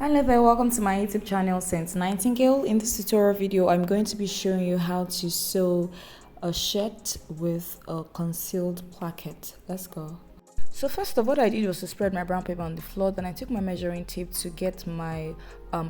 Hello there, welcome to my YouTube channel Saint Nightingale. In this tutorial video, I'm going to be showing you how to sew a shirt with a concealed placket. Let's go. So first of all, what I did was to spread my brown paper on the floor. Then I took my measuring tape to get my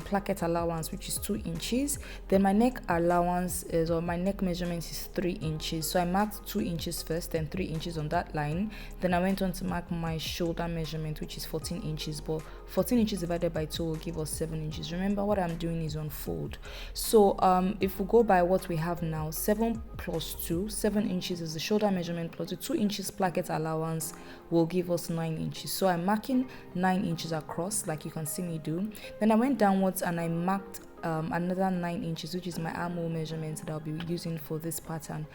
placket allowance, which is 2 inches. Then my neck allowance is, or my neck measurement is 3 inches. So I marked 2 inches first, then 3 inches on that line. Then I went on to mark my shoulder measurement, which is 14 inches. But 14 inches divided by 2 will give us 7 inches. Remember, what I'm doing is on fold. So if we go by what we have now, 7 plus 2, 7 inches is the shoulder measurement plus the 2 inches placket allowance will give us 9 inches. So I'm marking 9 inches across, like you can see me do. Then I went downwards and I marked another 9 inches, which is my armhole measurement that I'll be using for this pattern.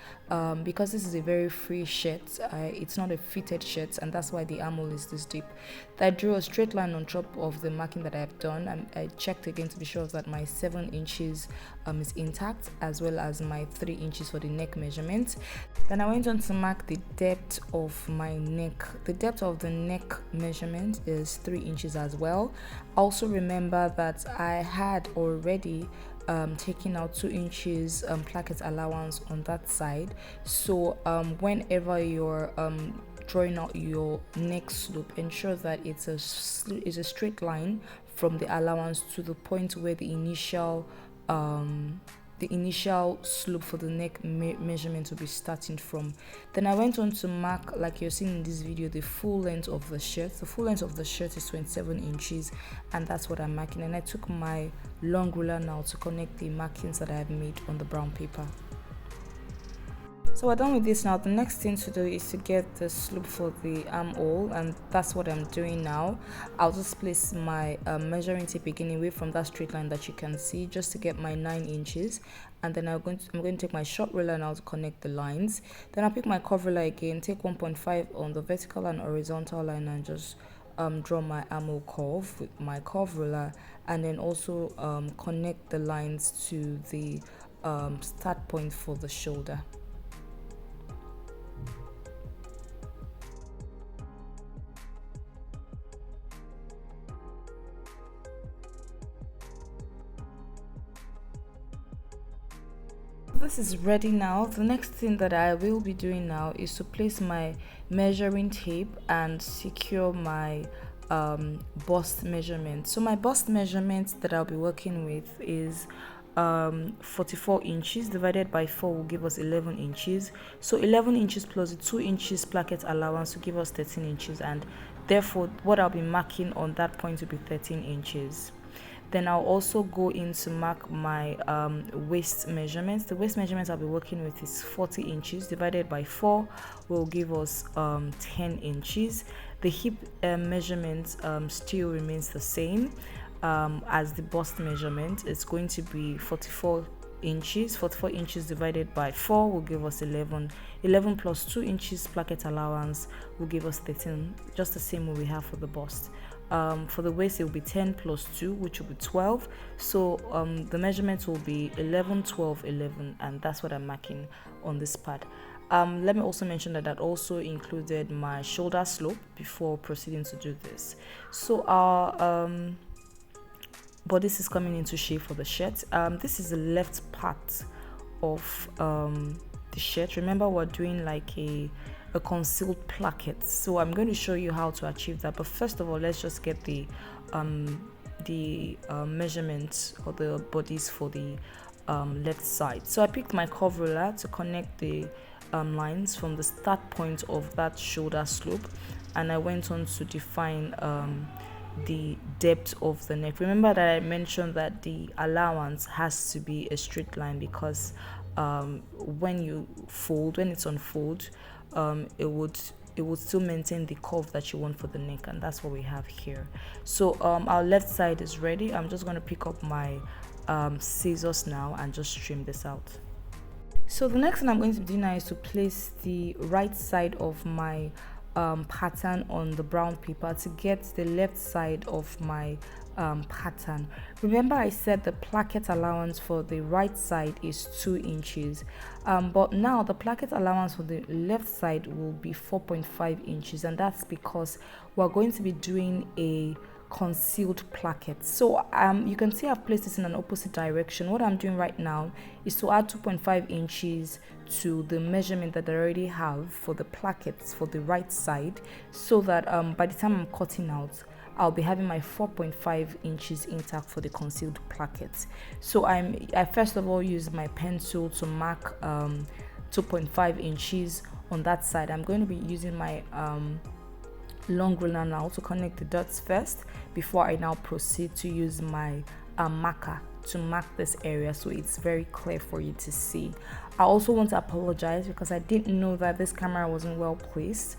Because this is a very free shirt, it's not a fitted shirt, and that's why the armhole is this deep. I drew a straight line on top of the marking that I have done, and I checked again to be sure that my 7 inches is intact, as well as my 3 inches for the neck measurement. Then I went on to mark the depth of my neck. The depth of the neck measurement is 3 inches as well. Also remember that I had already taking out 2 inches placket allowance on that side. So whenever you're drawing out your neck slope, ensure that it's a straight line from the allowance to the point where the initial slope for the neck measurement will be starting from. Then I went on to mark, like you're seeing in this video, the full length of the shirt. The full length of the shirt is 27 inches, and that's what I'm marking. And I took my long ruler now to connect the markings that I have made on the brown paper. So we're done with this now. The next thing to do is to get the slope for the armhole, and that's what I'm doing now. I'll just place my measuring tape beginning away from that straight line that you can see, just to get my 9 inches. And then I'm going to take my short ruler now to connect the lines. Then I'll pick my curve ruler again, take 1.5 on the vertical and horizontal line, and just draw my armhole curve with my curve ruler, and then also connect the lines to the start point for the shoulder. This is ready now. The next thing that I will be doing now is to place my measuring tape and secure my bust measurement. So my bust measurement that I'll be working with is 44 inches divided by 4 will give us 11 inches. So 11 inches plus the 2 inches placket allowance will give us 13 inches, and therefore what I'll be marking on that point will be 13 inches. Then I'll also go in to mark my waist measurements. The waist measurements I'll be working with is 40 inches divided by 4 will give us 10 inches. The hip measurement still remains the same as the bust measurement. It's going to be 44 inches. 44 inches divided by 4 will give us 11. 11 plus 2 inches placket allowance will give us 13, just the same way we have for the bust. For the waist, it will be 10 plus 2, which will be 12. So the measurements will be 11, 12, 11, and that's what I'm marking on this part. Let me also mention that that also included my shoulder slope before proceeding to do this. So our bodice is coming into shape for the shirt. This is the left part of the shirt. Remember, we're doing like a concealed placket, so I'm going to show you how to achieve that. But first of all, let's just get the measurements or the bodies for the left side. So I picked my curve ruler to connect the lines from the start point of that shoulder slope, and I went on to define the depth of the neck. Remember that I mentioned that the allowance has to be a straight line, because when it's on fold, it would still maintain the curve that you want for the neck, and that's what we have here. So our left side is ready. I'm just going to pick up my scissors now and just trim this out. So the next thing I'm going to do now is to place the right side of my pattern on the brown paper to get the left side of my pattern. Remember, I said the placket allowance for the right side is 2 inches, but now the placket allowance for the left side will be 4.5 inches, and that's because we're going to be doing a concealed placket. So you can see I've placed this in an opposite direction. What I'm doing right now is to add 2.5 inches to the measurement that I already have for the plackets for the right side, so that by the time I'm cutting out, I'll be having my 4.5 inches intact for the concealed placket. So I first of all use my pencil to mark 2.5 inches on that side. I'm going to be using my long ruler now to connect the dots first before I now proceed to use my marker to mark this area so it's very clear for you to see. I also want to apologize because I didn't know that this camera wasn't well placed,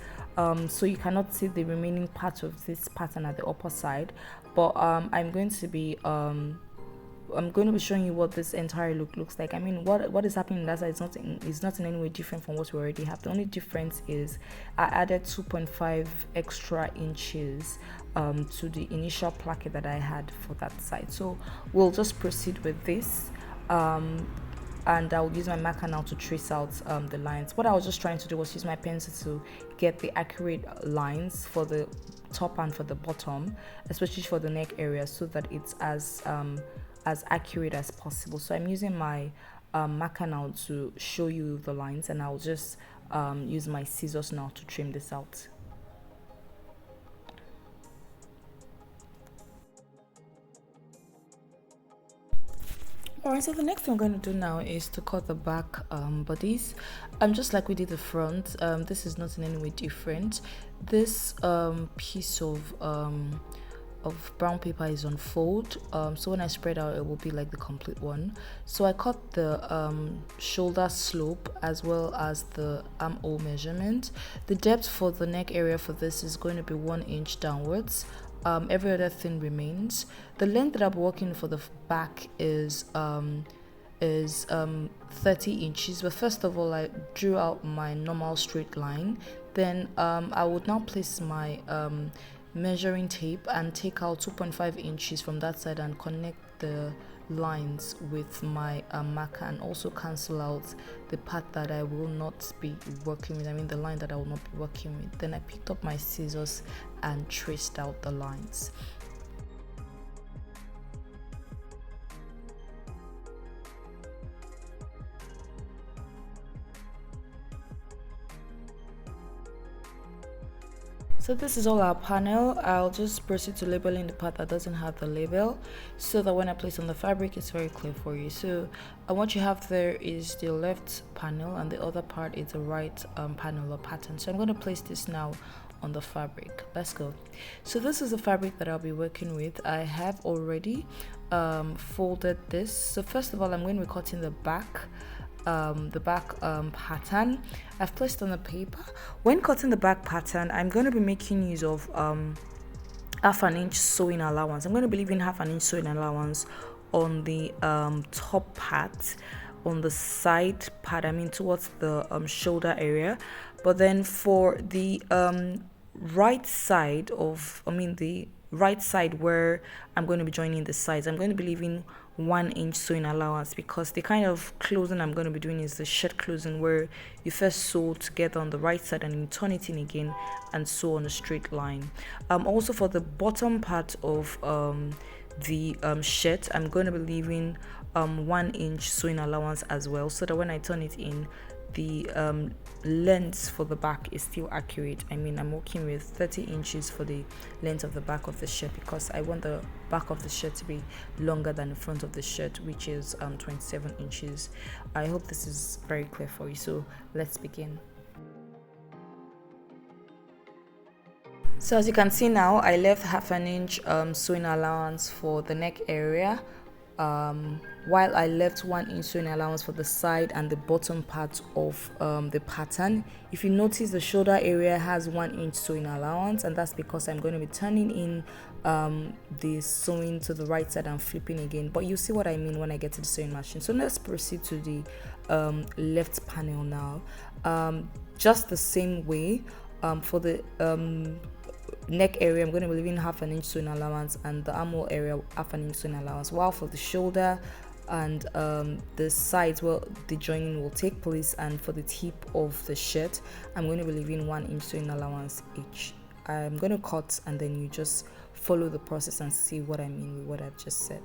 so you cannot see the remaining part of this pattern at the upper side, but I'm going to be showing you what this entire look looks like. I mean, what is happening in that side is not in any way different from what we already have. The only difference is I added 2.5 extra inches to the initial placket that I had for that side. So we'll just proceed with this, and I'll use my marker now to trace out the lines. What I was just trying to do was use my pencil to get the accurate lines for the top and for the bottom, especially for the neck area, so that it's as accurate as possible. So I'm using my marker now to show you the lines, and I'll just use my scissors now to trim this out. Alright, so the next thing I'm going to do now is to cut the back bodies. Just like we did the front, this is not in any way different. This piece of brown paper is on fold, so when I spread out it will be like the complete one. So I cut the shoulder slope as well as the armhole measurement. The depth for the neck area for this is going to be 1 inch downwards. Every other thing remains. The length that I'm working for the back is 30 inches, but first of all I drew out my normal straight line. Then I would now place my measuring tape and take out 2.5 inches from that side and connect the lines with my marker, and also cancel out the part that I will not be working with, I mean the line that I will not be working with. Then I picked up my scissors and traced out the lines. So this is all our panel. I'll just proceed to labeling the part that doesn't have the label, so that when I place on the fabric it's very clear for you. So what you have there is the left panel, and the other part is the right panel or pattern. So I'm going to place this now on the fabric. Let's go. So this is the fabric that I'll be working with. I have already folded this. So first of all, I'm going to be cutting the back pattern I've placed on the paper. When cutting the back pattern, I'm going to be making use of half an inch sewing allowance. I'm going to be leaving half an inch sewing allowance on the top part, on the side part, I mean towards the shoulder area. But then for the right side where I'm going to be joining the sides, I'm going to be leaving 1 inch sewing allowance, because the kind of closing I'm going to be doing is the shirt closing, where you first sew together on the right side and you turn it in again and sew on a straight line. Also for the bottom part of the shirt, I'm going to be leaving 1 inch sewing allowance as well, so that when I turn it in, the length for the back is still accurate. I mean, I'm working with 30 inches for the length of the back of the shirt, because I want the back of the shirt to be longer than the front of the shirt, which is 27 inches. I hope this is very clear for you, so let's begin. So as you can see now, I left half an inch sewing allowance for the neck area, while I left 1 inch sewing allowance for the side and the bottom part of the pattern. If you notice, the shoulder area has 1 inch sewing allowance, and that's because I'm going to be turning in the sewing to the right side and flipping again, but you see what I mean when I get to the sewing machine. So let's proceed to the left panel now. Just the same way, for the neck area, I'm going to be leaving half an inch sewing allowance, and the armhole area half an inch sewing allowance, while for the shoulder and the sides, well, the joining will take place, and for the tip of the shirt, I'm going to be leaving 1 inch sewing allowance each. I'm going to cut, and then you just follow the process and see what I mean with what I've just said.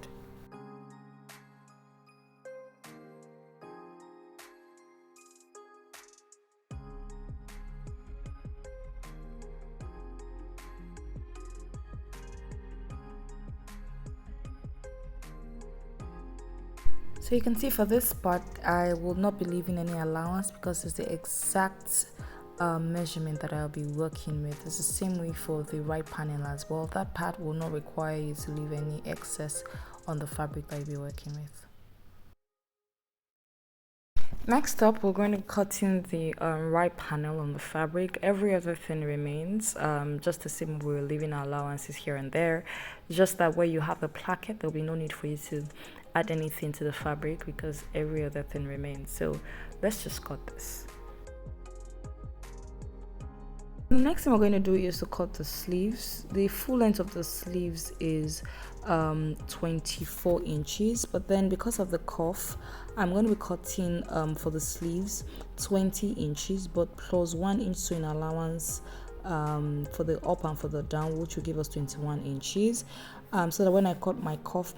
So you can see for this part, I will not be leaving any allowance because it's the exact measurement that I'll be working with. It's the same way for the right panel as well. That part will not require you to leave any excess on the fabric that you'll be working with. Next up, we're going to cut in the right panel on the fabric. Every other thing remains, just the same way we're leaving our allowances here and there. Just that where you have the placket, there'll be no need for you to add anything to the fabric because every other thing remains. So let's just cut this. The next thing we're going to do is to cut the sleeves. The full length of the sleeves is 24 inches, but then because of the cuff, I'm going to be cutting for the sleeves 20 inches, but plus 1 inch sewing allowance for the up and for the down, which will give us 21 inches. So that when I cut my cuff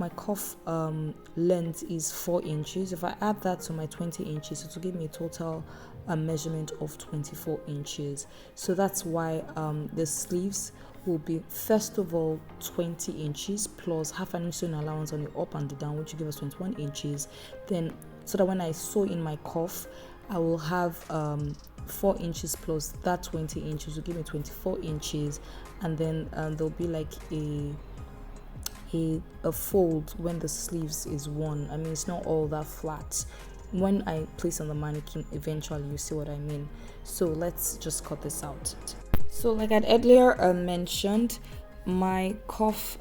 length is 4 inches. If I add that to my 20 inches, it will give me a total measurement of 24 inches. So that's why the sleeves will be first of all 20 inches plus half an inch sewing allowance on the up and the down, which will give us 21 inches. Then so that when I sew in my cuff, I will have 4 inches plus that 20 inches will give me 24 inches, and then there'll be like a fold when the sleeves is worn. I mean, it's not all that flat. When I place on the mannequin, eventually you see what I mean. So let's just cut this out. So like I earlier mentioned, my cuff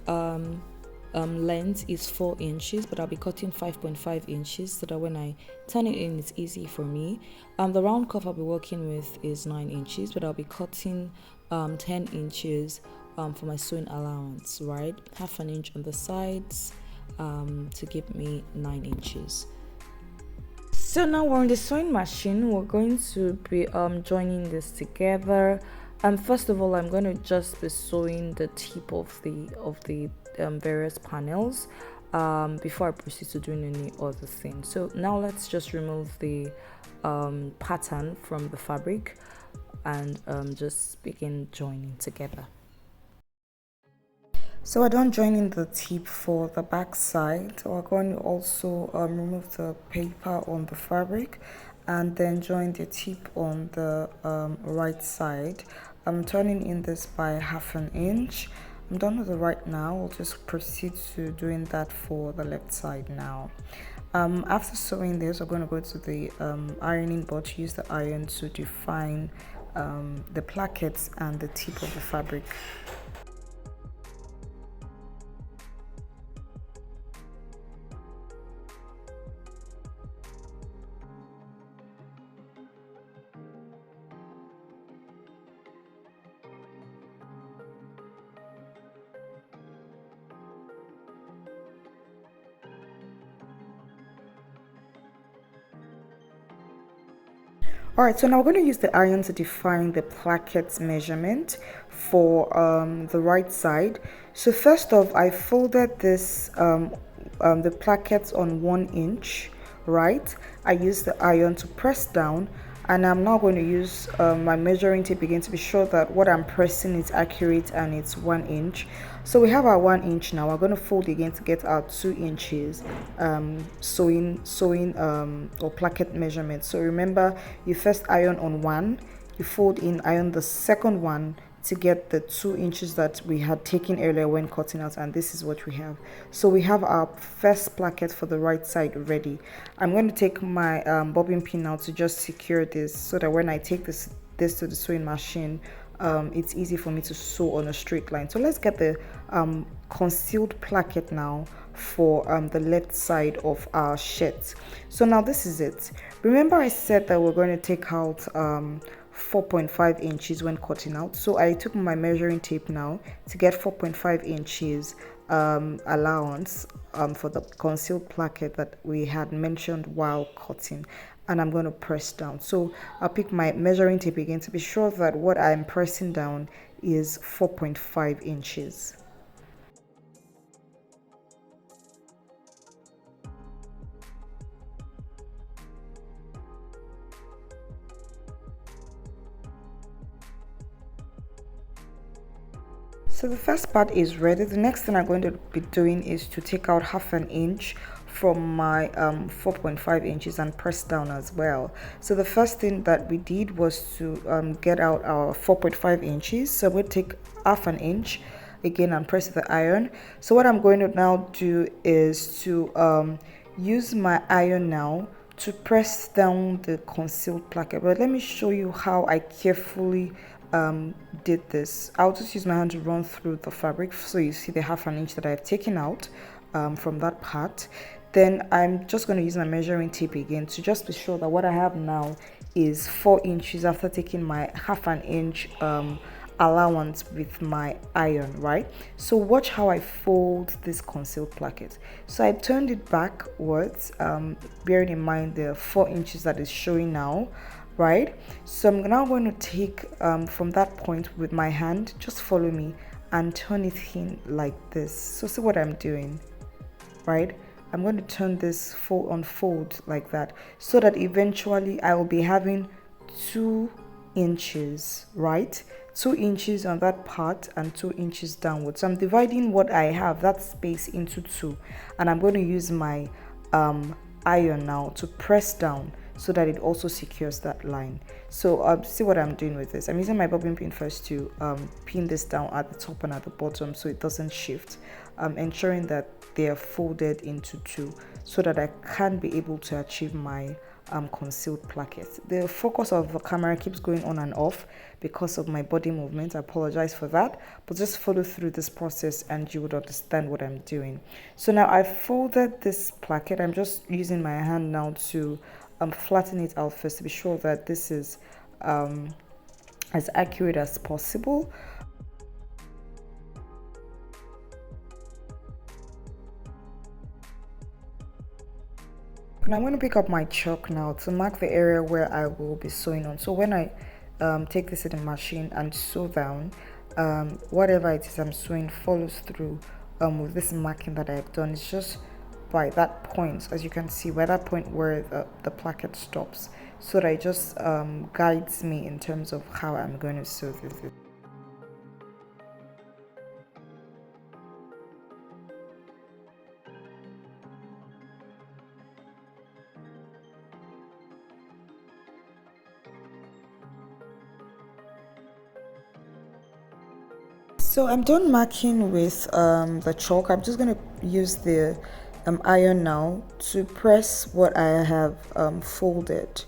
length is 4 inches, but I'll be cutting 5.5 inches so that when I turn it in, it's easy for me. The round cuff I'll be working with is 9 inches, but I'll be cutting 10 inches for my sewing allowance, right? Half an inch on the sides to give me 9 inches. So now we're on the sewing machine. We're going to be joining this together. First of all, I'm going to just be sewing the tip of the various panels before I proceed to doing any other thing. So now let's just remove the pattern from the fabric and just begin joining together. So we're done joining the tip for the back side. We're going to also remove the paper on the fabric and then join the tip on the right side. I'm turning in this by half an inch. I'm done with the right now. We'll just proceed to doing that for the left side now. After sewing this, we're going to go to the ironing board to use the iron to define the plackets and the tip of the fabric. Alright, so now we're going to use the iron to define the placket measurement for the right side. So first off, I folded this the plackets on 1 inch, right? I used the iron to press down, and I'm now going to use my measuring tape again to be sure that what I'm pressing is accurate and it's 1 inch. So we have our 1 inch now. We're going to fold again to get our 2 inches sewing or placket measurement. So remember, you first iron on 1, you fold in, iron the second one to get the 2 inches that we had taken earlier when cutting out, and this is what we have. So we have our first placket for the right side ready. I'm going to take my bobbin pin now to just secure this so that when I take this to the sewing machine, it's easy for me to sew on a straight line. So let's get the concealed placket now for the left side of our shirt. So now this is it. Remember I said that we're going to take out 4.5 inches when cutting out. So I took my measuring tape now to get 4.5 inches allowance for the concealed placket that we had mentioned while cutting, and I'm going to press down. So I'll pick my measuring tape again to be sure that what I'm pressing down is 4.5 inches. So the first part is ready. The next thing I'm going to be doing is to take out half an inch from my 4.5 inches and press down as well. So the first thing that we did was to get out our 4.5 inches. So we'll take half an inch again and press the iron. So what I'm going to now do is to use my iron now to press down the concealed placket. But let me show you how I carefully did this. I'll just use my hand to run through the fabric so you see the half an inch that I've taken out from that part. Then I'm just going to use my measuring tape again to just be sure that what I have now is 4 inches after taking my half an inch allowance with my iron, right? So watch how I fold this concealed placket. So I turned it backwards, bearing in mind the 4 inches that is showing now, right? So I'm now going to take from that point with my hand, just follow me, and turn it in like this. So see what I'm doing, right? I'm going to turn this unfold like that so that eventually I will be having 2 inches, right? 2 inches on that part and 2 inches downwards. So I'm dividing what I have, that space, into 2, and I'm going to use my iron now to press down so that it also secures that line. So see what I'm doing with this. I'm using my bobbin pin first to pin this down at the top and at the bottom so it doesn't shift, ensuring that they are folded into 2 so that I can be able to achieve my concealed placket. The focus of the camera keeps going on and off because of my body movement. I apologize for that, but just follow through this process and you would understand what I'm doing. So now I've folded this placket. I'm just using my hand now to flatten it out first to be sure that this is as accurate as possible. And I'm going to pick up my chalk now to mark the area where I will be sewing on. So when I take this in the machine and sew down, whatever it is I'm sewing follows through with this marking that I've done. It's just by that point, as you can see, by that point where the placket stops, so that it just guides me in terms of how I'm going to sew this. So I'm done marking with the chalk. I'm just going to use the iron now to press what I have folded,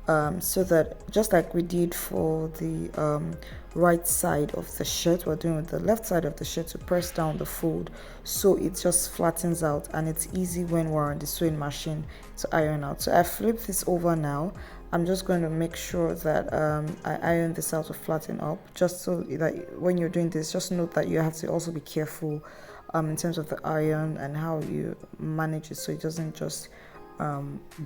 so that just like we did for the right side of the shirt, we're doing with the left side of the shirt to press down the fold so it just flattens out and it's easy when we're on the sewing machine to iron out. So I flip this over now. I'm just going to make sure that I iron this out to flatten up, just so that when you're doing this, just note that you have to also be careful in terms of the iron and how you manage it so it doesn't just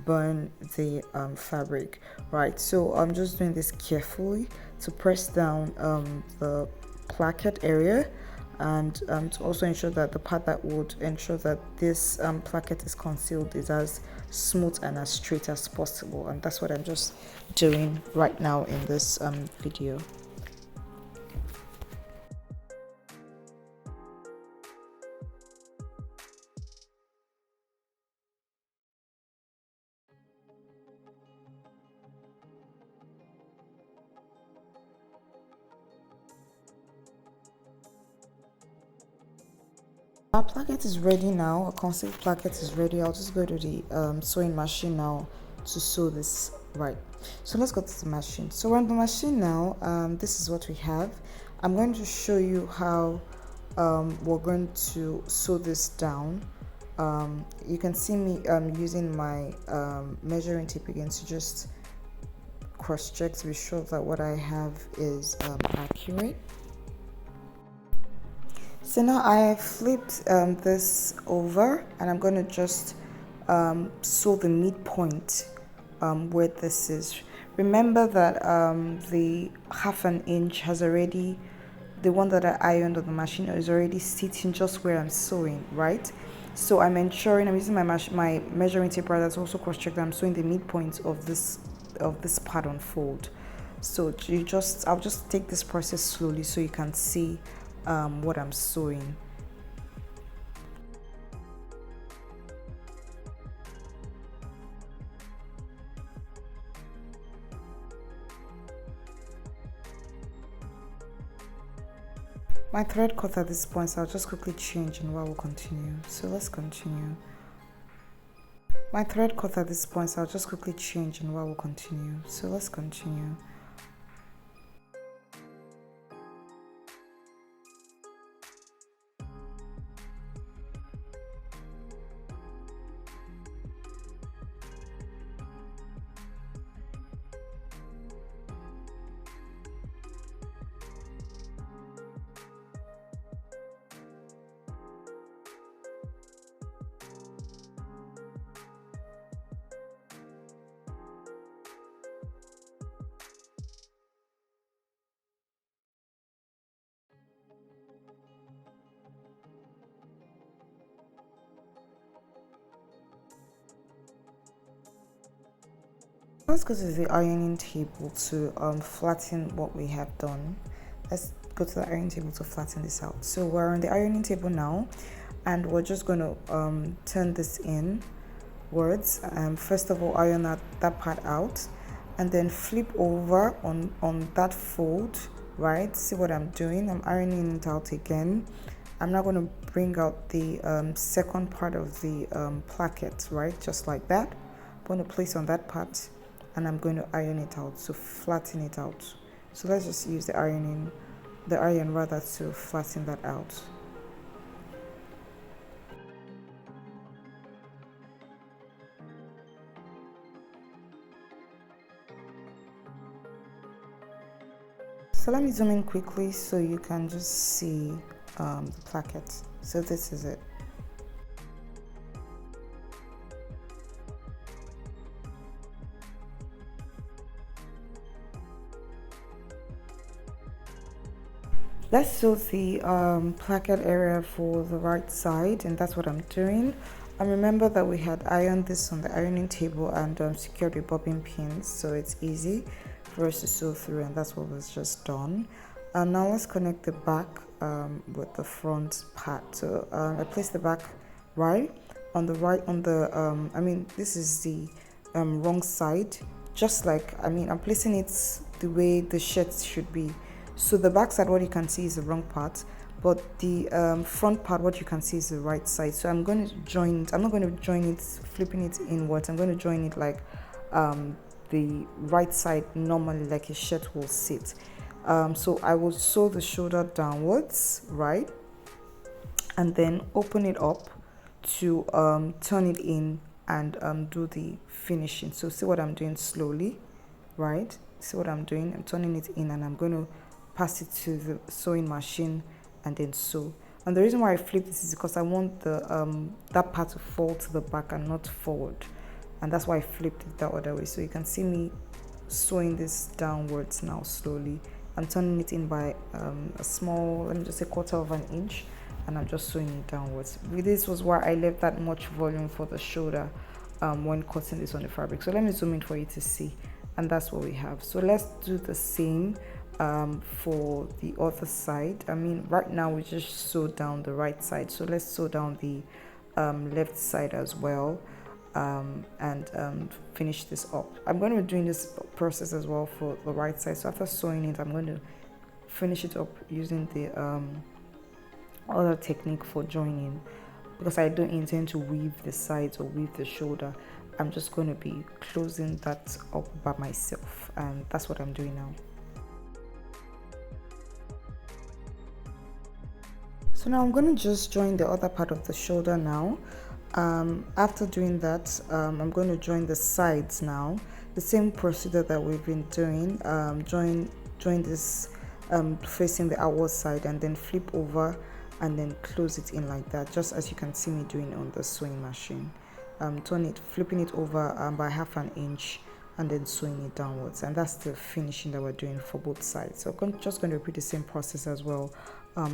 burn the fabric, right? So I'm just doing this carefully to press down the placket area, and to also ensure that the part that would ensure that this placket is concealed is as smooth and as straight as possible. And that's what I'm just doing right now in this video. Our placket is ready now. Our concealed placket is ready. I'll just go to the sewing machine now to sew this, right? So let's go to the machine. So we're on the machine now. This is what we have. I'm going to show you how we're going to sew this down. You can see me using my measuring tape again to just cross check to be sure that what I have is accurate. So now I have flipped this over, and I'm going to just sew the midpoint where this is. Remember that the half an inch has already, the one that I ironed on the machine is already sitting just where I'm sewing, right? So I'm ensuring I'm using my measuring tape that's also cross-checked that I'm sewing the midpoint of this part on fold. So I'll just take this process slowly so you can see what I'm sewing. My thread cut at this point, so I'll just quickly change and while we'll continue. So let's continue. My thread cut at this point, so I'll just quickly change and while we'll continue. So let's continue. Let's go to the ironing table to flatten what we have done. Let's go to the ironing table to flatten this out. So we're on the ironing table now, and we're just going to turn this inwards. First of all, iron that part out, and then flip over on that fold, right? See what I'm doing? I'm ironing it out again. I'm now going to bring out the second part of the placket, right? Just like that. I'm going to place on that part, and I'm going to iron it out, so flatten it out. So let's just use the iron rather to flatten that out. So let me zoom in quickly so you can just see the placket. So this is it. Let's sew the placket area for the right side, and that's what I'm doing. And remember that we had ironed this on the ironing table and secured with bobbin pins, so it's easy for us to sew through, and that's what was just done. And now let's connect the back with the front part. So I place the back right on the I mean, this is the wrong side, just like, I mean, I'm placing it the way the shirt should be. So the back side, what you can see is the wrong part, but the front part, what you can see is the right side. So I'm going to join it. I'm not going to join it flipping it inwards. I'm going to join it like the right side normally, like a shirt will sit. So I will sew the shoulder downwards, right, and then open it up to turn it in and do the finishing. So see what I'm doing slowly, right? See what I'm doing? I'm turning it in, and I'm going to pass it to the sewing machine and then sew. And the reason why I flip this is because I want the that part to fall to the back and not forward, and that's why I flipped it that other way. So you can see me sewing this downwards now slowly. I'm turning it in by a small, let me just say, 1/4 of an inch, and I'm just sewing it downwards. This was why I left that much volume for the shoulder when cutting this on the fabric. So let me zoom in for you to see, and that's what we have. So let's do the same for the other side. I mean, right now we just sew down the right side, so let's sew down the left side as well, and finish this up. I'm going to be doing this process as well for the right side. So after sewing it, I'm going to finish it up using the other technique for joining, because I don't intend to weave the sides or weave the shoulder. I'm just going to be closing that up by myself, and that's what I'm doing now. So now I'm going to just join the other part of the shoulder now. After doing that, I'm going to join the sides now. The same procedure that we've been doing. Join this facing the outward side, and then flip over and then close it in like that, just as you can see me doing on the sewing machine. Flipping it over by 1/2 inch, and then sewing it downwards, and that's the finishing that we're doing for both sides. So I'm just going to repeat the same process as well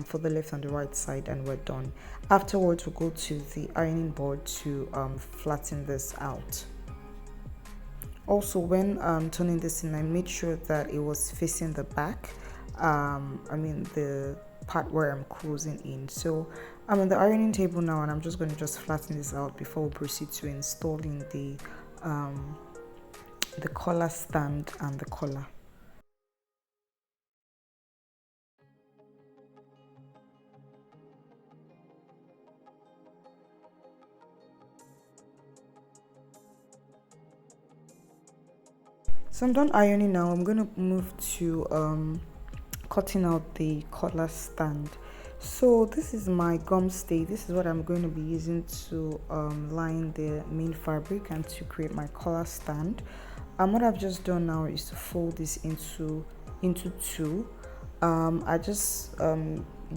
for the left and the right side, and we're done. Afterwards, we'll go to the ironing board to flatten this out. Also, when turning this in, I made sure that it was facing the back. I mean, the part where I'm closing in. So I'm on the ironing table now, and I'm just going to just flatten this out before we proceed to installing the collar stand and the collar. So I'm done ironing now. I'm going to move to cutting out the collar stand. So this is my gum stay. This is what I'm going to be using to line the main fabric and to create my collar stand. What I've just done now is to fold this into two. I just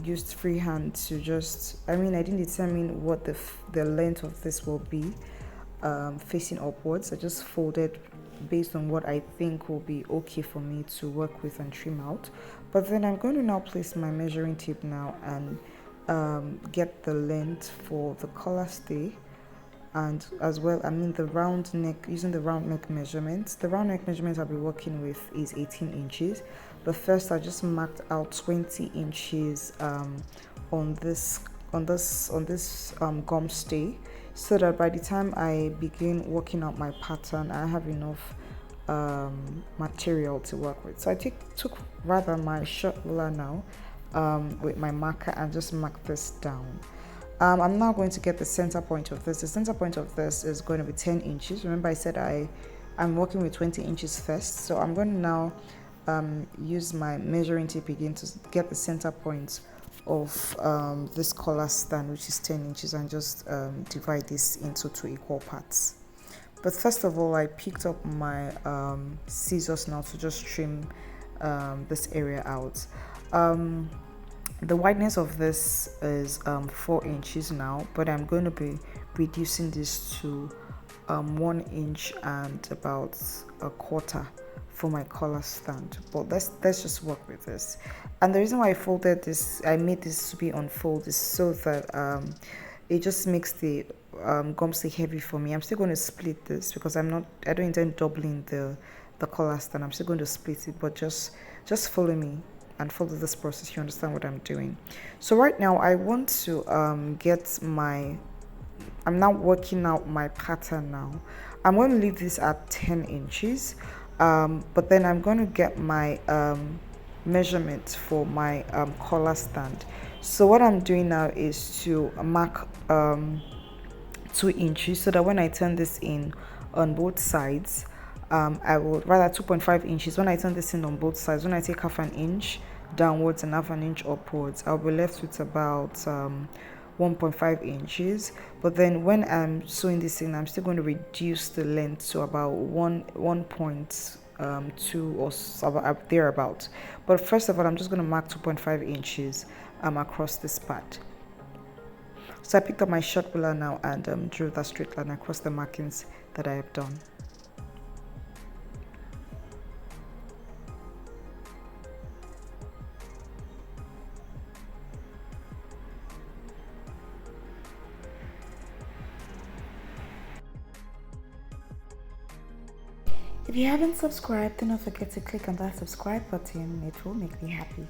used freehand to just, I didn't determine what the length of this will be facing upwards. I just folded based on what I think will be okay for me to work with and trim out. But then I'm going to now place my measuring tape now and get the length for the collar stay, and as well the round neck, using the round neck measurements. The round neck measurements I'll be working with is 18 inches, but first I just marked out 20 inches on this gum stay, so that by the time I begin working out my pattern I have enough material to work with. So I took rather my short ruler now with my marker and just mark this down. I'm now going to get the center point of this. The center point of this is going to be 10 inches. Remember I said I'm working with 20 inches first, so I'm going to now use my measuring tape again to get the center point of this collar stand, which is 10 inches, and just divide this into 2 equal parts. But first of all, I picked up my scissors now to just trim this area out. The wideness of this is 4 inches now, but I'm going to be reducing this to 1 inch and about a quarter for my collar stand. But let's just work with this. And the reason why I made this to be on fold is so that it just makes the gum stay heavy for me. I'm still going to split this because I don't intend doubling the collar stand. I'm still going to split it, but just follow me and follow this process. You understand what I'm doing. So right now I want to I'm now working out my pattern now. I'm going to leave this at 10 inches, but then I'm going to get my measurement for my collar stand. So what I'm doing now is to mark 2 inches, so that when I turn this in on both sides, I will rather 2.5 inches. When I turn this in on both sides, when I take half an inch downwards and half an inch upwards, I'll be left with about 1.5 inches. But then when I'm sewing this in, I'm still going to reduce the length to about 1.2 or thereabout. But first of all, I'm just going to mark 2.5 inches across this part. So I picked up my short ruler now and drew that straight line across the markings that I have done. If you haven't subscribed, do not forget to click on that subscribe button. It will make me happy.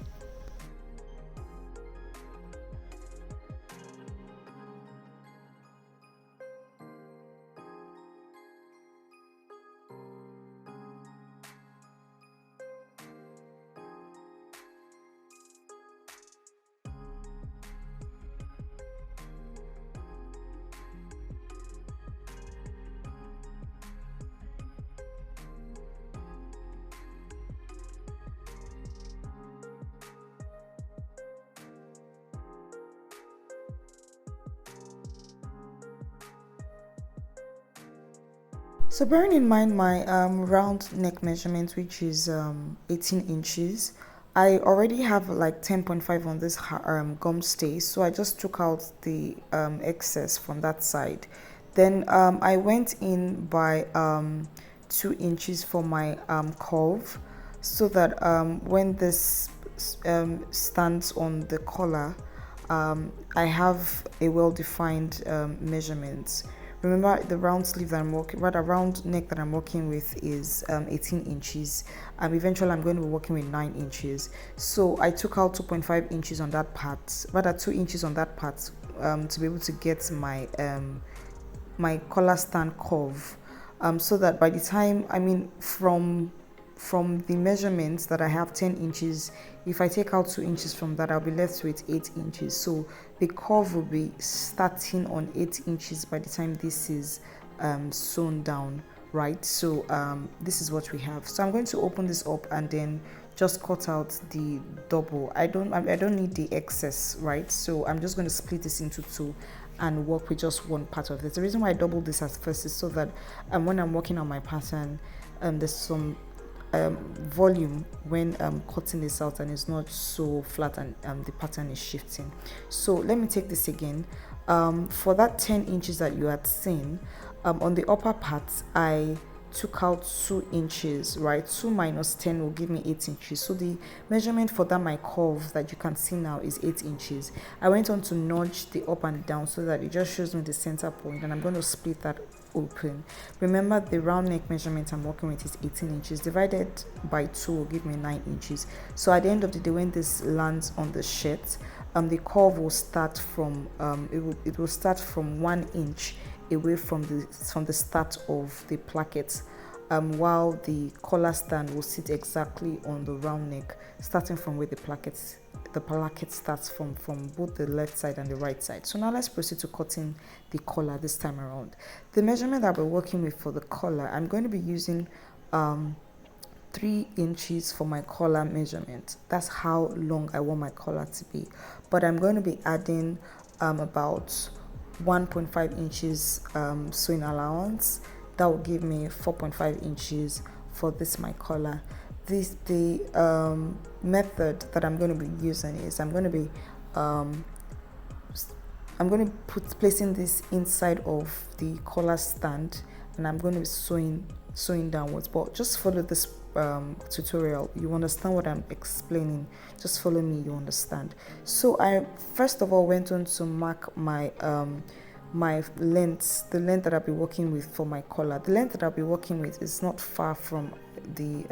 So bearing in mind my round neck measurement, which is 18 inches, I already have like 10.5 on this gum stay, so I just took out the excess from that side. Then I went in by 2 inches for my curve, so that when this stands on the collar, I have a well-defined measurement. Remember, the round sleeve that I'm working, rather round neck that I'm working with is 18 inches. Eventually I'm going to be working with 9 inches. So I took out 2.5 inches on that part, rather 2 inches on that part, to be able to get my collar stand curve, so that by the time, from the measurements that I have 10 inches, if I take out 2 inches from that, I'll be left with 8 inches. So the curve will be starting on 8 inches by the time this is sewn down, right? So this is what we have. So I'm going to open this up and then just cut out the double. I don't need the excess, right? So I'm just going to split this into two and work with just one part of it. The reason why I doubled this at first is so that when I'm working on my pattern, there's some volume when cutting this out, and it's not so flat, and the pattern is shifting. So let me take this again. For that 10 inches that you had seen, on the upper part I took out 2 inches, right? 2 minus 10 will give me 8 inches. So the measurement for that my curve that you can see now is 8 inches. I went on to notch the up and down so that it just shows me the center point, and I'm going to split that open. Remember, the round neck measurement I'm working with is 18 inches divided by 2 will give me 9 inches. So at the end of the day, when this lands on the shirt, the curve will start from it will start from 1 inch away from the start of the placket, while the collar stand will sit exactly on the round neck, starting from where the placket starts from both the left side and the right side. So now let's proceed to cutting the collar this time around. The measurement that we're working with for the collar, I'm going to be using 3 inches for my collar measurement. That's how long I want my collar to be, but I'm going to be adding about 1.5 inches sewing allowance. That will give me 4.5 inches for this my collar. The method that I'm going to be using is I'm going to placing this inside of the collar stand, and I'm going to be sewing downwards. But just follow this tutorial, you understand what I'm explaining. Just follow me, you understand. So I first of all went on to mark my my length, the length that I'll be working with for my collar. The length that I'll be working with is not far from the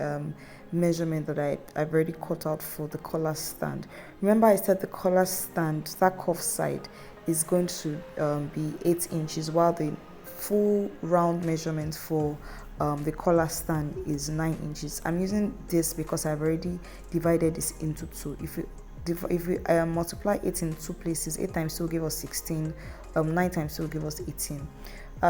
measurement that I've already cut out for the collar stand. Remember, I said the collar stand, that cuff side, is going to be 8 inches, while the full round measurement for the collar stand is 9 inches. I'm using this because I've already divided this into two. If we multiply 8 in 2 places, 8 times 2 will give us 16, 9 times 2 will give us 18.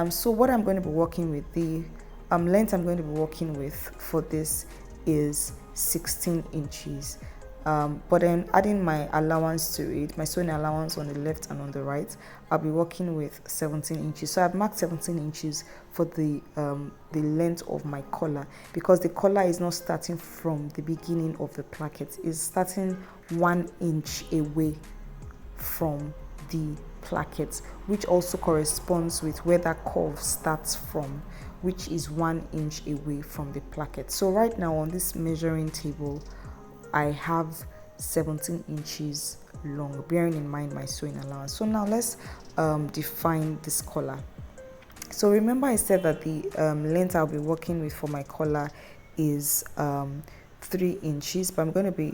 So what I'm going to be working with, the length I'm going to be working with for this is 16 inches. But then adding my allowance to it, my sewing allowance on the left and on the right, I'll be working with 17 inches. So I've marked 17 inches for the length of my collar, because the collar is not starting from the beginning of the placket. It's starting 1 inch away from the placket, which also corresponds with where that curve starts from, which is 1 inch away from the placket. So right now on this measuring table, I have 17 inches long, bearing in mind my sewing allowance. So now let's define this collar. So remember, I said that the length I'll be working with for my collar is 3 inches, but I'm going to be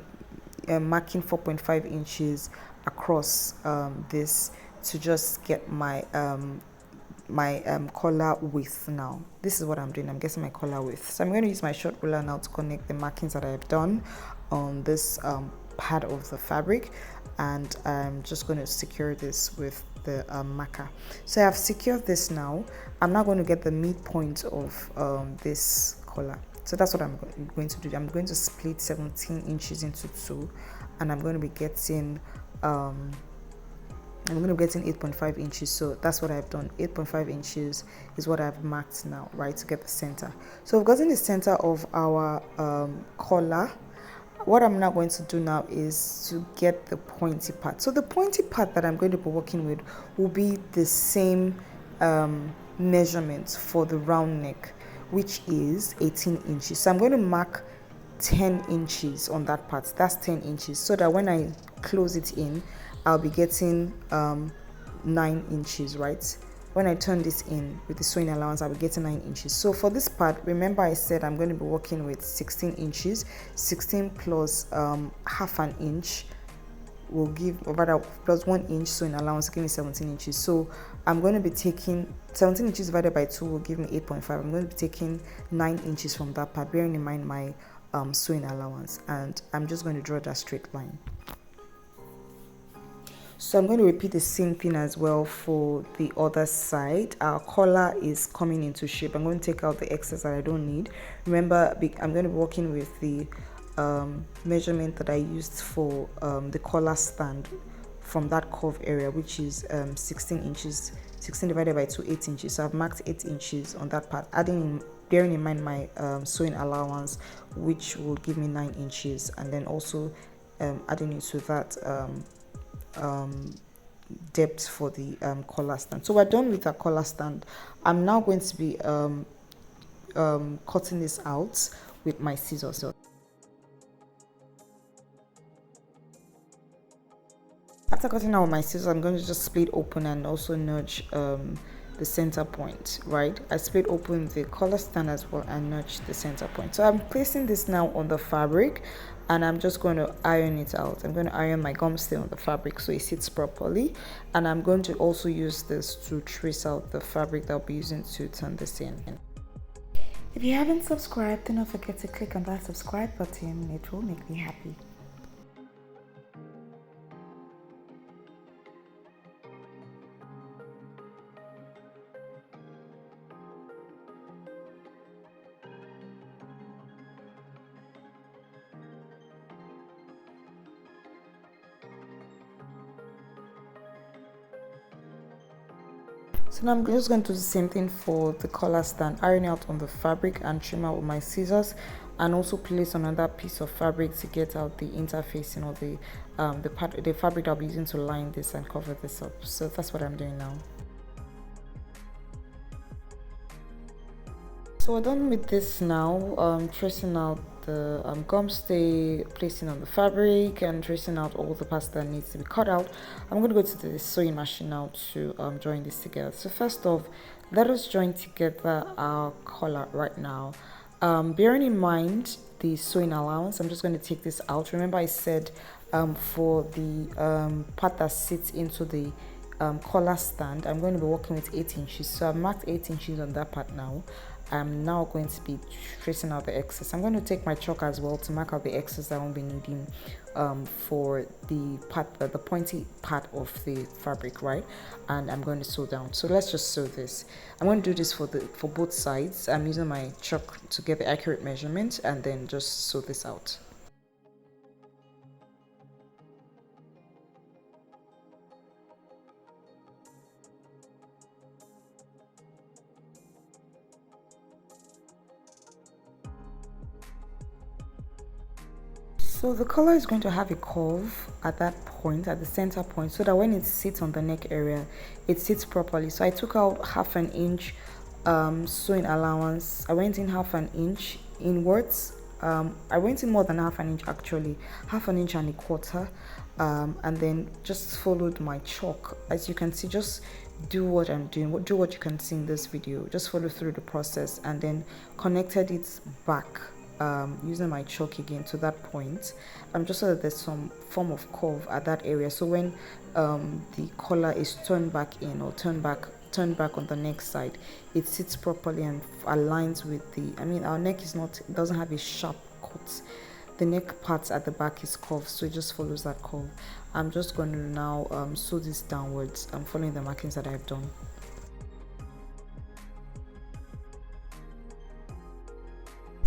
marking 4.5 inches across this to just get my collar width. Now this is what I'm doing. I'm getting my collar width. So I'm going to use my short ruler now to connect the markings that I have done on this part of the fabric, and I'm just going to secure this with the marker. So I have secured this now. I'm now going to get the midpoint of this collar. So that's what I'm going to do. I'm going to split 17 inches into 2, and I'm going to be getting 8.5 inches. So that's what I've done. 8.5 inches is what I've marked now, right, to get the center. So we've gotten the center of our collar. What I'm now going to do now is to get the pointy part. So the pointy part that I'm going to be working with will be the same measurement for the round neck, which is 18 inches. So I'm going to mark 10 inches on that part. That's 10 inches, so that when I close it in, I'll be getting 9 inches, right? when I turn this in with the sewing allowance, I'll be getting 9 inches. So for this part, remember I said I'm going to be working with 16 inches. 16 plus half an inch will give, or rather plus 1 inch sewing allowance, give me 17 inches. So I'm going to be taking 17 inches divided by 2 will give me 8.5. I'm going to be taking 9 inches from that part, bearing in mind my sewing allowance, and I'm just going to draw that straight line. So I'm going to repeat the same thing as well for the other side. Our collar is coming into shape. I'm going to take out the excess that I don't need. Remember, I'm going to be working with the measurement that I used for the collar stand from that curve area, which is 16 inches. 16 divided by 2, 8 inches. So I've marked 8 inches on that part, bearing in mind my sewing allowance, which will give me 9 inches, and then also adding it to that depth for the collar stand. So we're done with our collar stand. I'm now going to be cutting this out with my scissors. After cutting out with my scissors, I'm going to just split open and also notch the center point, right? I split open the collar stand as well and notch the center point. So I'm placing this now on the fabric, and I'm just going to iron it out. I'm going to iron my gum stay on the fabric so it sits properly, and I'm going to also use this to trace out the fabric that I'll be using to turn this in. If you haven't subscribed, do not forget to click on that subscribe button. It will make me happy. So now I'm just going to do the same thing for the collar stand, iron out on the fabric and trim out with my scissors, and also place another piece of fabric to get out the interfacing or the fabric I'll be using to line this and cover this up. So that's what I'm doing now. So we're done with this now, tracing out the gum stay, placing on the fabric, and tracing out all the parts that needs to be cut out. I'm going to go to the sewing machine now to join this together. So first off, let us join together our collar right now. Bearing in mind the sewing allowance, I'm just going to take this out. Remember I said for the part that sits into the collar stand, I'm going to be working with 8 inches. So I've marked 8 inches on that part now. I'm now going to be tracing out the excess. I'm going to take my chalk as well to mark out the excess that I won't be needing for the part, the pointy part of the fabric, right? And I'm going to sew down. So let's just sew this. I'm going to do this for both sides. I'm using my chalk to get the accurate measurement and then just sew this out. So the collar is going to have a curve at that point, at the center point, so that when it sits on the neck area, it sits properly. So I took out half an inch sewing allowance. I went in half an inch inwards. I went in more than half an inch actually, half an inch and a quarter, and then just followed my chalk. As you can see, just do what I'm doing, do what you can see in this video, just follow through the process, and then connected it back using my chalk again to that point, just so that there's some form of curve at that area. So when the collar is turned back in or turned back on the neck side, it sits properly and aligns with our neck doesn't have a sharp cut. The neck part at the back is curved, so it just follows that curve. I'm just going to now sew this downwards. I'm following the markings that I've done.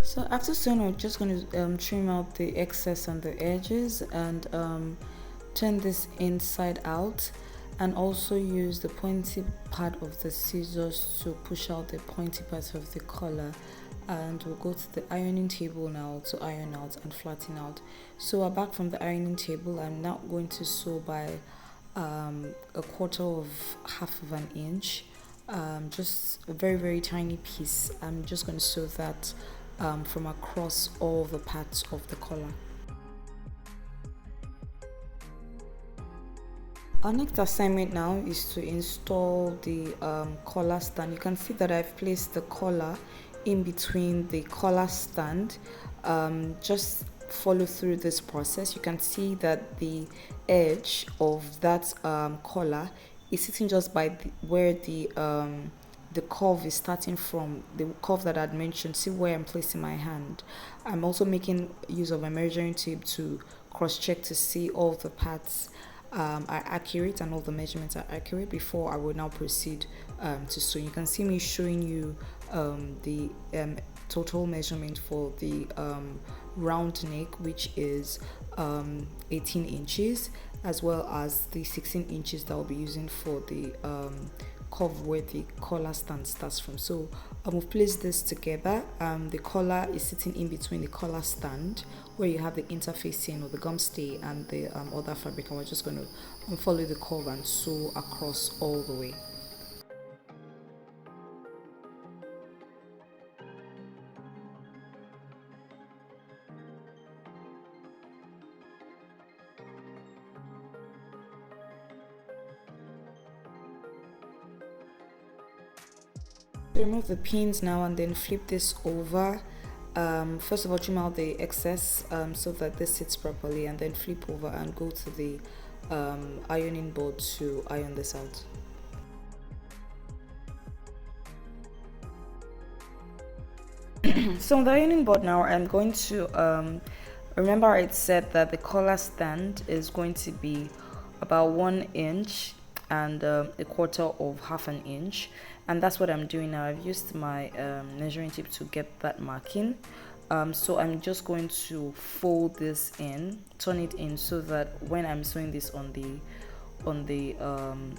So after sewing, we're just going to trim out the excess on the edges and turn this inside out, and also use the pointy part of the scissors to push out the pointy part of the collar. And we'll go to the ironing table now to iron out and flatten out. So we're back from the ironing table. I'm now going to sew by a quarter of half of an inch, just a very, very tiny piece. I'm just going to sew that from across all the parts of the collar. Our next assignment now is to install the collar stand. You can see that I've placed the collar in between the collar stand. Just follow through this process. You can see that the edge of that collar is sitting just by where the curve is starting from, the curve that I'd mentioned. See where I'm placing my hand. I'm also making use of a measuring tape to cross check to see all the parts are accurate and all the measurements are accurate before I will now proceed to sew. You can see me showing you the total measurement for the round neck, which is 18 inches, as well as the 16 inches that I'll be using for the curve where the collar stand starts from. So we've placed this together. The collar is sitting in between the collar stand where you have the interfacing or the gum stay and the other fabric, and we're just going to follow the curve and sew across all the way. Remove the pins now and then flip this over. First of all, trim out the excess so that this sits properly, and then flip over and go to the ironing board to iron this out. So on the ironing board now, I'm going to remember I said that the collar stand is going to be about 1 inch and a quarter of half an inch, and that's what I'm doing now. I've used my measuring tape to get that marking. So I'm just going to fold this in, turn it in, so that when I'm sewing this on the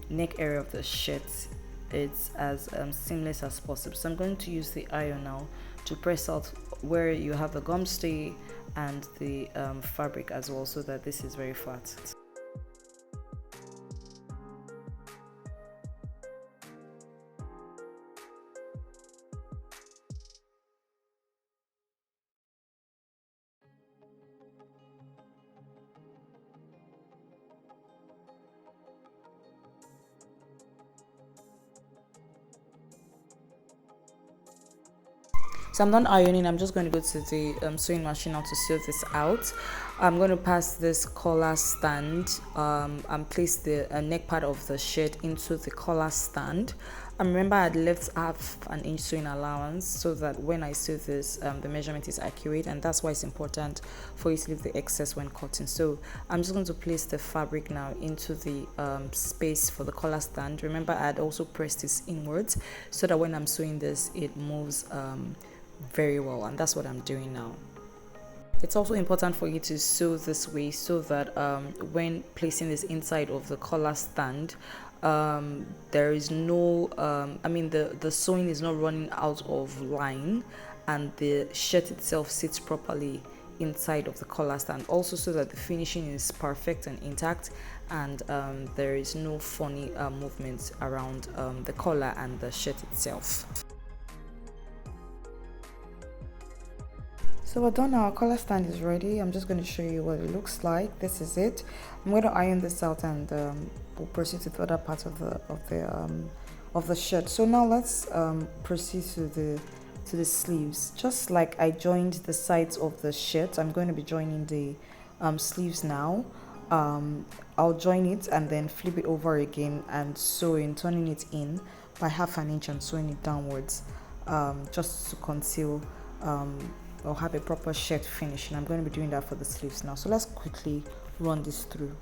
neck area of the shirt, it's as seamless as possible. So I'm going to use the iron now to press out where you have the gum stay and the fabric as well, so that this is very flat. So I'm done ironing. I'm just going to go to the sewing machine now to sew this out. I'm going to pass this collar stand and place the neck part of the shirt into the collar stand. Remember I had left half an inch sewing allowance so that when I sew this, the measurement is accurate, and that's why it's important for you to leave the excess when cutting. So I'm just going to place the fabric now into the space for the collar stand. Remember I had also pressed this inwards so that when I'm sewing this, it moves very well, and that's what I'm doing now. It's also important for you to sew this way so that when placing this inside of the collar stand, there is no the sewing is not running out of line, and the shirt itself sits properly inside of the collar stand, also so that the finishing is perfect and intact, and there is no funny movements around the collar and the shirt itself. So we're done. Our collar stand is ready. I'm just going to show you what it looks like. This is it. I'm going to iron this out, and we'll proceed to the other part of the shirt. So now let's proceed to the sleeves. Just like I joined the sides of the shirt, I'm going to be joining the sleeves now. I'll join it and then flip it over again and sewing, turning it in by half an inch and sewing it downwards, just to conceal or have a proper shirt finish. And I'm going to be doing that for the sleeves now. So let's quickly run this through.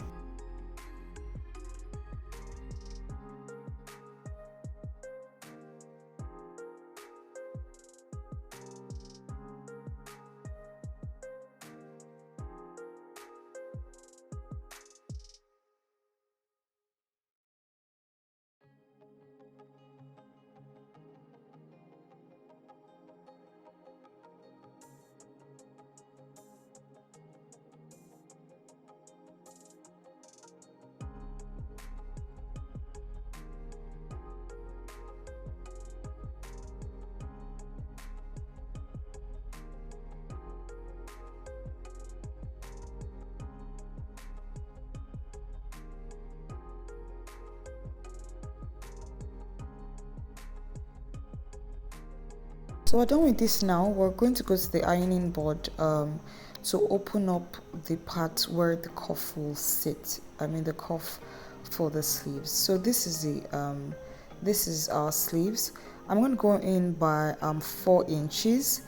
So we're done with this now. We're going to go to the ironing board to open up the part where the cuff will sit. I mean the cuff for the sleeves. So this is our sleeves. I'm going to go in by 4 inches,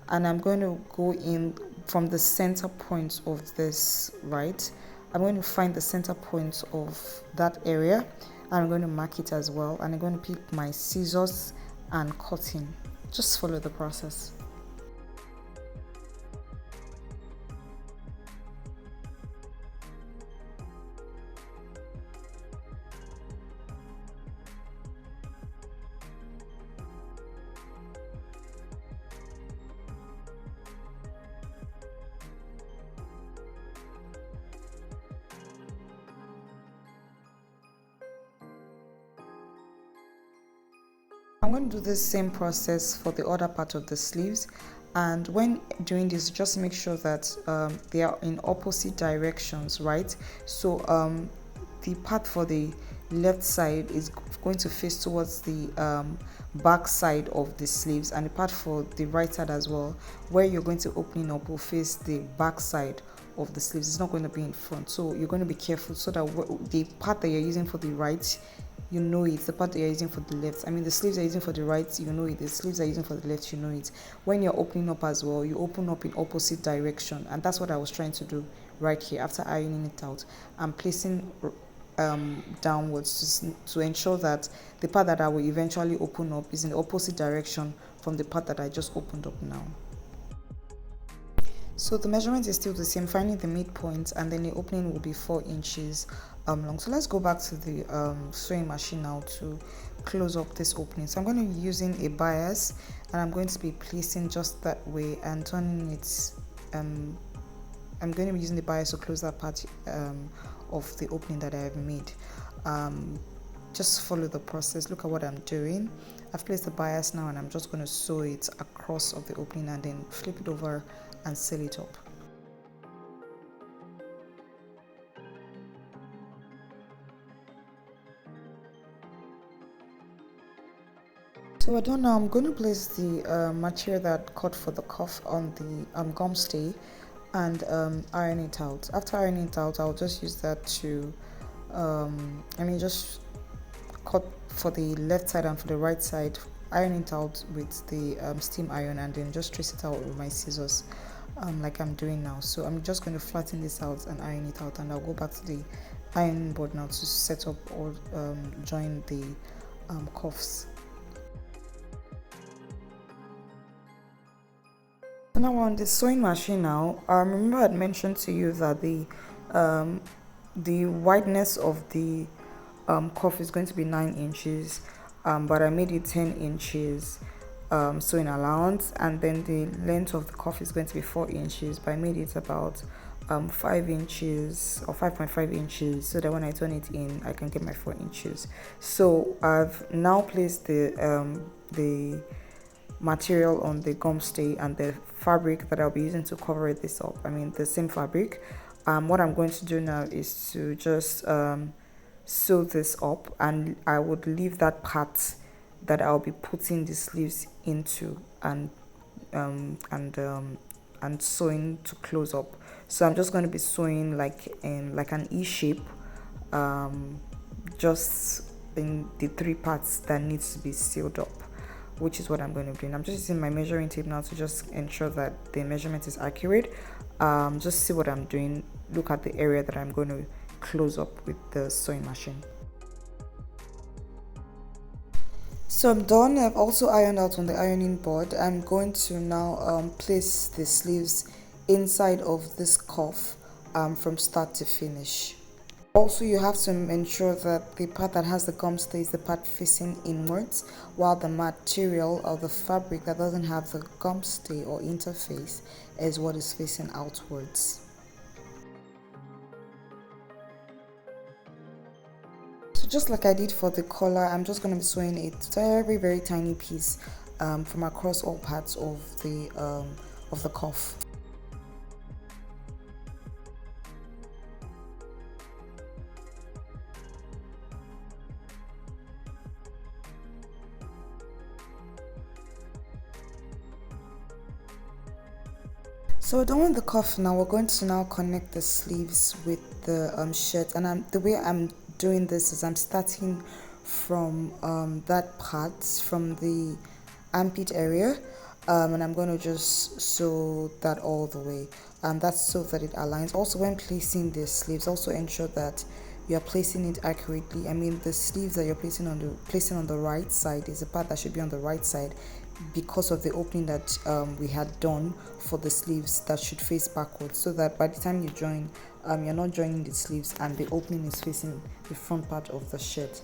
and I'm going to go in from the center point of this, right? I'm going to find the center point of that area, and I'm going to mark it as well, and I'm going to pick my scissors and cutting. Just follow the process. I'm going to do the same process for the other part of the sleeves, and when doing this, just make sure that they are in opposite directions, right? So the part for the left side is going to face towards the back side of the sleeves, and the part for the right side as well, where you're going to open up, will face the back side of the sleeves. It's not going to be in front, so you're going to be careful so that the part that you're using for the right, you know it. The part that you're using for the left, I mean the sleeves are using for the right, you know it. The sleeves are using for the left, you know it. When you're opening up as well, you open up in opposite direction, and that's what I was trying to do right here. After ironing it out, I'm placing downwards to ensure that the part that I will eventually open up is in the opposite direction from the part that I just opened up now. So the measurement is still the same, finding the midpoint, and then the opening will be 4 inches long. So let's go back to the sewing machine now to close up this opening. So I'm going to be using a bias, and I'm going to be placing just that way and turning it. I'm going to be using the bias to close that part of the opening that I have made. Just follow the process. Look at what I'm doing. I've placed the bias now, and I'm just going to sew it across of the opening and then flip it over and seal it up. So we're done now. I'm going to place the material that cut for the cuff on the gum stay and iron it out. After ironing it out, I'll just use that to just cut for the left side and for the right side, iron it out with the steam iron, and then just trace it out with my scissors like I'm doing now. So I'm just going to flatten this out and iron it out, and I'll go back to the ironing board now to set up or join the cuffs. So now on the sewing machine now, remember I had mentioned to you that the wideness of the cuff is going to be 9 inches, but I made it 10 inches sewing allowance, and then the length of the cuff is going to be 4 inches, but I made it about 5 inches or 5.5 inches, so that when I turn it in, I can get my 4 inches. So I've now placed the material on the gum stay and the fabric that I'll be using to cover this up. I mean the same fabric. What I'm going to do now is to just sew this up, and I would leave that part that I'll be putting the sleeves into and sewing to close up. So I'm just going to be sewing like an E shape, just in the 3 parts that needs to be sealed up, which is what I'm going to do. And I'm just using my measuring tape now to just ensure that the measurement is accurate. Just see what I'm doing. Look at the area that I'm going to close up with the sewing machine. So I'm done. I've also ironed out on the ironing board. I'm going to now place the sleeves inside of this cuff from start to finish. Also, you have to ensure that the part that has the gum stay is the part facing inwards, while the material or the fabric that doesn't have the gum stay or interface is what is facing outwards. So just like I did for the collar, I'm just going to be sewing a very tiny piece from across all parts of the cuff. So we're done with the cuff now. We're going to now connect the sleeves with the shirt, and the way I'm doing this is I'm starting from that part, from the armpit area, and I'm going to just sew that all the way, and that's so that it aligns. Also, when placing the sleeves, also ensure that you are placing it accurately. I mean, the sleeves that you're placing on the right side is the part that should be on the right side, because of the opening that we had done for the sleeves that should face backwards, so that by the time you join, you're not joining the sleeves and the opening is facing the front part of the shirt.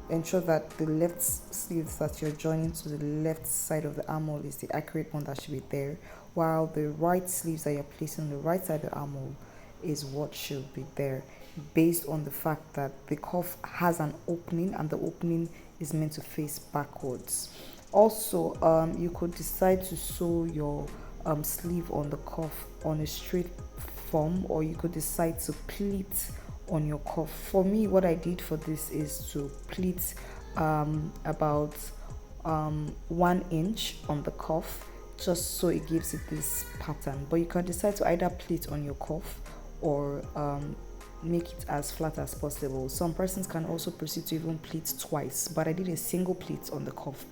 Ensure that the left sleeves that you're joining to the left side of the armhole is the accurate one that should be there, while the right sleeves that you're placing on the right side of the armhole is what should be there, based on the fact that the cuff has an opening and the opening is meant to face backwards. Also, you could decide to sew your sleeve on the cuff on a straight form, or you could decide to pleat on your cuff. For me, what I did for this is to pleat about 1 inch on the cuff, just so it gives it this pattern. But you can decide to either pleat on your cuff or make it as flat as possible. Some persons can also proceed to even pleat twice, but I did a single pleat on the cuff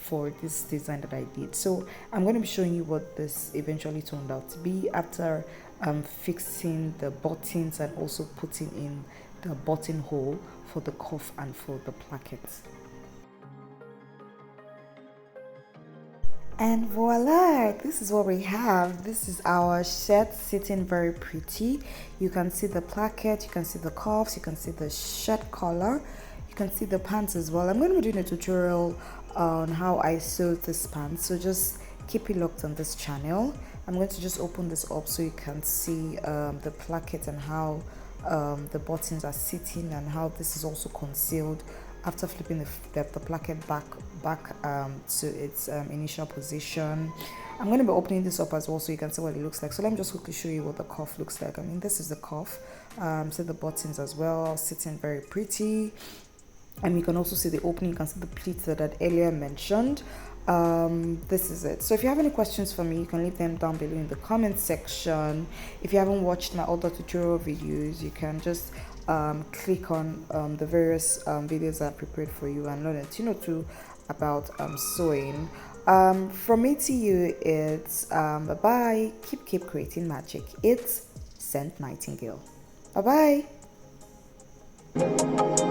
for this design that I did. So I'm going to be showing you what this eventually turned out to be after fixing the buttons and also putting in the buttonhole for the cuff and for the placket. And voila, this is what we have. This is our shirt sitting very pretty. You can see the placket, you can see the cuffs, you can see the shirt collar, you can see the pants as well. I'm going to be doing a tutorial on how I sewed this pants, so just keep it locked on this channel. I'm going to just open this up so you can see the placket and how the buttons are sitting, and how this is also concealed after flipping the placket back to its initial position. I'm going to be opening this up as well so you can see what it looks like. So let me just quickly show you what the cuff looks like. I mean, this is the cuff. So the buttons as well, sitting very pretty. And you can also see the opening, you can see the pleats that I had earlier mentioned. This is it. So if you have any questions for me, you can leave them down below in the comment section. If you haven't watched my other tutorial videos, you can just click on the various videos I've prepared for you and learn a thing or two about sewing. From me to you, it's bye bye. Keep creating magic. It's Saint Nightingale. Bye bye.